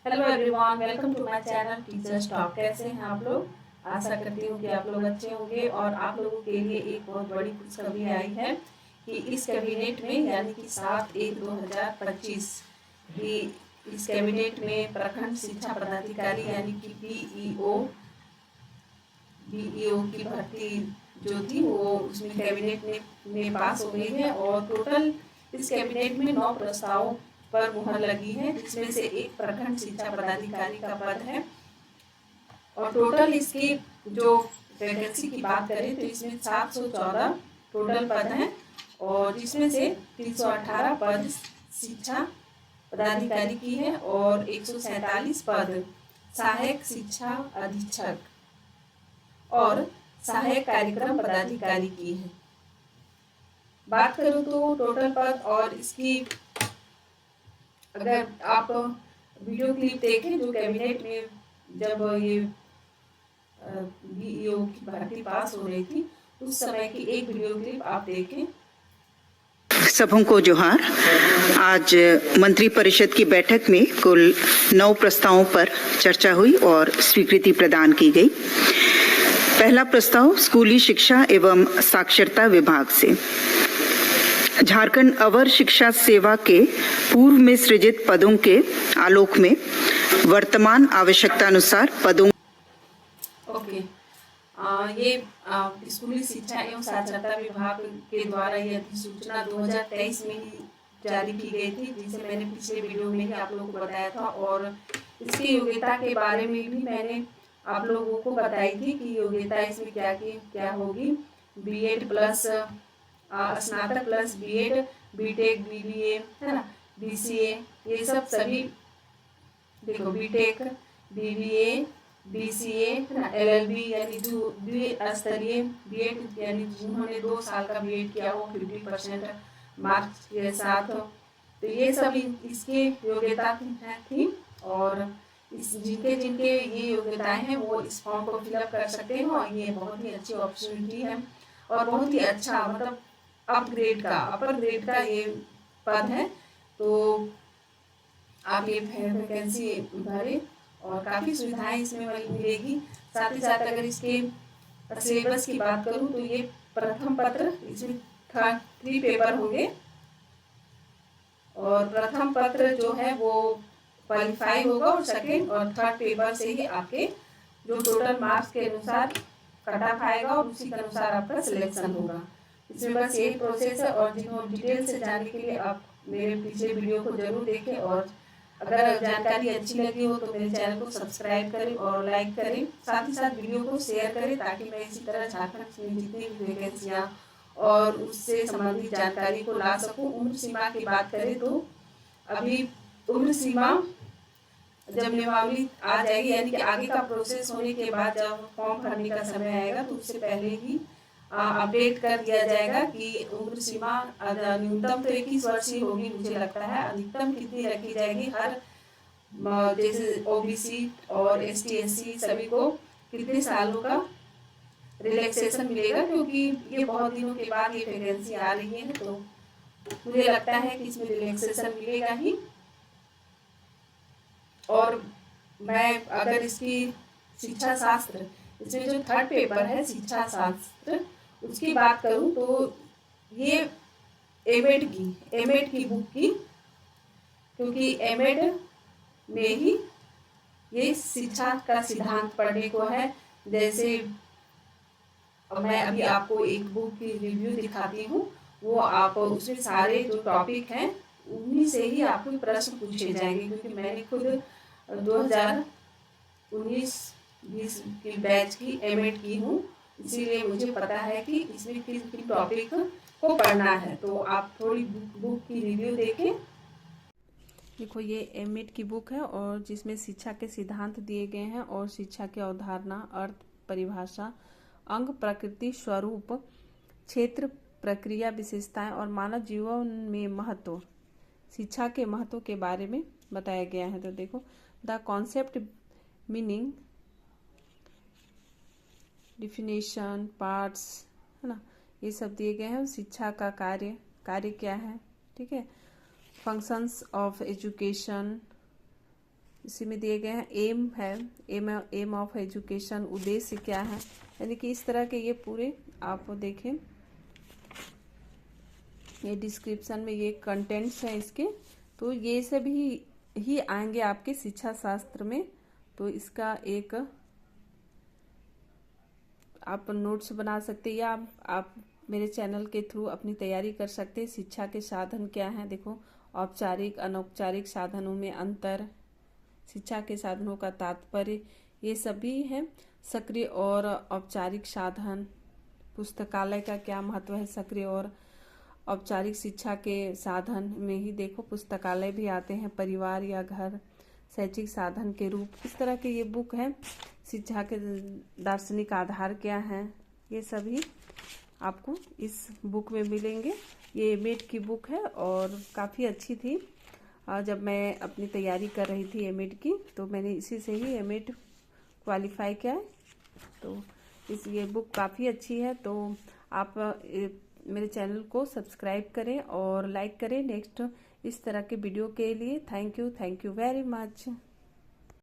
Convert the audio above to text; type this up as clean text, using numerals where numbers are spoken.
Hello everyone, welcome to my channel teachers talk. कैसे हैं आप लोग? आशा करती हूँ कि आप लोग अच्छे होंगे। और आप लोगों के लिए एक बहुत बड़ी खुशखबरी आई है कि इस कैबिनेट में यानी कि 7/1/2025 की इस कैबिनेट में प्रखंड शिक्षा पदाधिकारी यानी कि बीईओ की भर्ती जो थी वो उसमें कैबिनेट में पास हो गई है। और टोटल इस कैबिनेट में 9 प्रस्तावों पर मुहर लगी है, जिसमें से एक प्रखंड शिक्षा पदाधिकारी का पद है। और टोटल इसकी जो वैकेंसी की बात करें तो इसमें 714 टोटल पद हैं, और जिसमें से 318 पद शिक्षा पदाधिकारी की है और 147 पद सहायक शिक्षा अधीक्षक और सहायक कार्यक्रम पदाधिकारी की है। बात करूं तो टोटल पद और इसकी अगर आप वीडियो क्लिप देखें जो कैबिनेट में जब ये बीईओ की भर्ती पास हो रही थी उस समय की एक वीडियो क्लिप आप देखें। सबों को जोहार। आज मंत्री परिषद की बैठक में कुल 9 प्रस्तावों पर चर्चा हुई और स्वीकृति प्रदान की गई। पहला प्रस्ताव स्कूली शिक्षा एवं साक्षरता विभाग से झारखंड अवर शिक्षा सेवा के पूर्व में सृजित पदों के आलोक में वर्तमान आवश्यकता अनुसार पदों ये स्कूली शिक्षा एवं साक्षरता विभाग के द्वारा यह अधिसूचना 2023 में ही जारी की गई थी, जिसे मैंने पिछले वीडियो में ही आप लोगों को बताया था। और इसकी योग्यता के बारे में भी मैंने आप लोगों को बताई थी कि योग्यता इसमें क्या होगी। बीएड प्लस स्नातक प्लस बीएड, बीटेक, बीबीए, है ना, बीसीए, ये सब सभी देखो, बीटेक, बीबीए, बीसीए, है ना, एलएलबी यानी द्विस्तरीय बीएड यानी जिन्होंने 2 साल का बीएड किया हो 50% मार्क्स के साथ, तो ये सब इसकी योग्यता थी। और जिनके जिनके ये योग्यताएं हैं वो इस फॉर्म को फिलअप कर सकते हैं। और ये बहुत ही अच्छी अपॉर्चुनिटी है और बहुत ही अच्छा, मतलब अपर ग्रेड का ये पद है। तो आप ये वैकेंसी भरे और काफ़ी सुविधाएं इसमें मिलेगी। साथ ही साथ अगर इसके सिलेबस की बात करूं तो ये प्रथम पत्र, इसमें 3 पेपर होंगे। और प्रथम पत्र जो है वो क्वालिफाई होगा और सेकंड और थर्ड पेपर से ही आपके जो टोटल मार्क्स के अनुसार कट ऑफ आएगा और उसी के अनुसार आपका सिलेक्शन होगा। इसमें बस यही प्रोसेस है। और जिनको डिटेल से जानने के लिए आप मेरे पिछले वीडियो को जरूर देखें। और अगर जानकारी अच्छी लगी हो तो मेरे चैनल को सब्सक्राइब करें और लाइक करें। साथ ही साथ वीडियो को शेयर करें ताकि मैं इसी तरह झारखंड में जितनी भी वैकेंसियाँ और उससे संबंधित जानकारी को ला सकूं। उम्र सीमा की बात करें तो अभी उम्र सीमा जब नियमावली आ जाएगी, यानी कि आगे का प्रोसेस होने के बाद जब फॉर्म भरने का समय आएगा तो उससे पहले ही अपडेट कर दिया जाएगा कि उम्र सीमा न्यूनतम तो 21 वर्ष ही होगी मुझे लगता है। अधिकतम कितनी रखी जाएगी, हर जैसे ओबीसी और एसटी एससी सभी को कितने सालों का रिलैक्सेशन मिलेगा, क्योंकि ये बहुत दिनों के बाद ये वैकेंसी आ रही है तो मुझे लगता है कि इसमें रिलैक्सेशन मिलेगा ही। और मैं अगर इसकी शिक्षा शास्त्र, इसमें जो थर्ड पेपर है शिक्षा शास्त्र, उसकी बात करूं तो ये एमएड की बुक की, क्योंकि एमएड में ही ये शिक्षा का सिद्धांत पढ़ने को है। जैसे मैं अभी आपको एक बुक की रिव्यू दिखाती हूँ, वो आप उसमें सारे जो टॉपिक हैं उन्हीं से ही आपको प्रश्न पूछे जाएंगे, क्योंकि मैंने खुद 2019-20 की बैच की एमएड की हूँ, इसीलिए मुझे पता है कि इसमें किस किस टॉपिक को पढ़ना है। तो आप थोड़ी बुक की रिव्यू देखें। देखो, ये एमएड की बुक है और जिसमें शिक्षा के सिद्धांत दिए गए हैं और शिक्षा की अवधारणा, अर्थ, परिभाषा, अंग, प्रकृति, स्वरूप, क्षेत्र, प्रक्रिया, विशेषताएं और मानव जीवन में महत्व, शिक्षा के महत्व के बारे में बताया गया है। तो देखो, the concept, meaning, definition, parts, है ना, ये सब दिए गए हैं। शिक्षा का कार्य क्या है, ठीक है, फंक्शंस ऑफ एजुकेशन, इसी में दिए गए हैं एम है, एम ऑफ एजुकेशन, उद्देश्य क्या है, यानी कि इस तरह के ये पूरे आप देखें, ये डिस्क्रिप्शन में ये कंटेंट्स हैं इसके, तो ये सभी ही आएंगे आपके शिक्षा शास्त्र में। तो इसका एक आप नोट्स बना सकते हैं, या आप मेरे चैनल के थ्रू अपनी तैयारी कर सकते हैं। शिक्षा के साधन क्या हैं, देखो औपचारिक अनौपचारिक साधनों में अंतर, शिक्षा के साधनों का तात्पर्य, ये सभी हैं। सक्रिय और औपचारिक साधन, पुस्तकालय का क्या महत्व है, सक्रिय और औपचारिक शिक्षा के साधन में ही देखो पुस्तकालय भी आते हैं, परिवार या घर शैक्षिक साधन के रूप, इस तरह के ये बुक है। शिक्षा के दार्शनिक आधार क्या है, ये सभी आपको इस बुक में मिलेंगे। ये एमएड की बुक है और काफ़ी अच्छी थी। जब मैं अपनी तैयारी कर रही थी एमएड की, तो मैंने इसी से ही एमएड क्वालिफाई किया है। तो ये बुक काफ़ी अच्छी है। तो आप मेरे चैनल को सब्सक्राइब करें और लाइक करें नेक्स्ट इस तरह के वीडियो के लिए। Thank you very much.